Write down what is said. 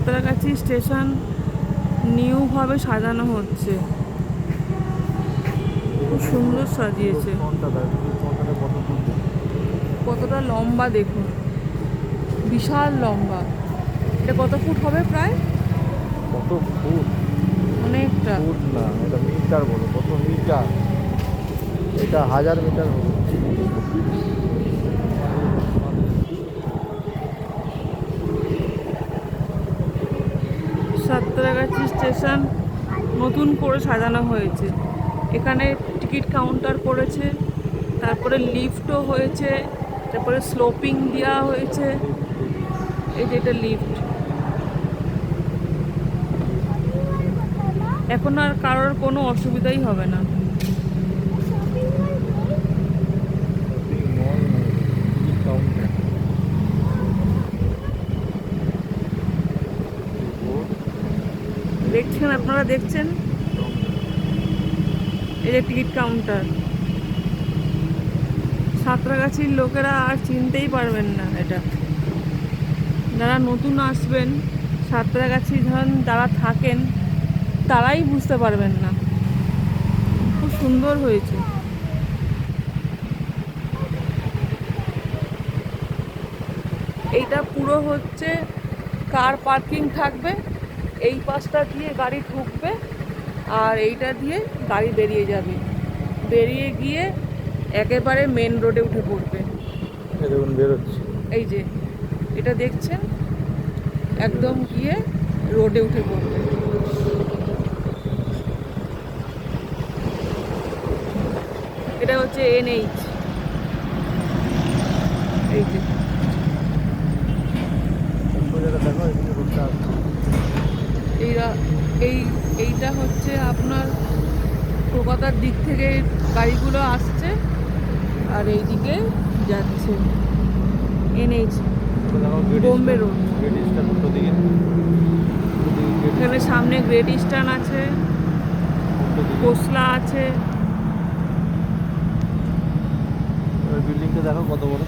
Santragachi station নিউভাবে সাজানো হচ্ছে, খুব সুন্দর সাজিয়েছে। কতটা লম্বা দেখুন, বিশাল লম্বা। এটা কত ফুট হবে প্রায়? কত ফুট? অনেকটা। ফুট না, এটা মিটার বলো, কত মিটার? এটা 1000 মিটার হবে। সাঁতরাগাছি স্টেশন নতুন করে সাজানো হয়েছে। এখানে টিকিট কাউন্টার করেছে, তারপরে লিফটও হয়েছে, তারপরে স্লোপিং দেওয়া হয়েছে। এই যে এটা লিফট। এখন আর কারোর কোনো অসুবিধাই হবে না। দেখছেন, আপনারা দেখছেন, এই যে টিকিট কাউন্টার। সাঁতরাগাছির লোকেরা আর চিনতেই পারবেন না এটা। যারা নতুন আসবেন, সাঁতরাগাছি ধরুন যারা থাকেন, তারাই বুঝতে পারবেন না। খুব সুন্দর হয়েছে। এইটা পুরো হচ্ছে কার পার্কিং থাকবে, এই পাশটা দিয়ে গাড়ি ঢুকবে আর এইটা দিয়ে গাড়ি বেরিয়ে যাবে, বেরিয়ে গিয়ে একেবারে মেন রোডে উঠে পড়বে। দেখুন বেরোচ্ছে, এই যে এটা দেখছেন, একদম গিয়ে রোডে উঠে পড়বে। এটা হচ্ছে NH। এই যে দেখো এখানে রোডটা আছে। এইটা হচ্ছে আপনার কলকাতার দিক থেকে গাড়িগুলো আসছে আর এইদিকে যাচ্ছে NH বোম্বে রোড। এখানে সামনে গ্রেট ইস্টার্ন আছে, কোসলা আছে। বিল্ডিংটা দেখো কত বড়।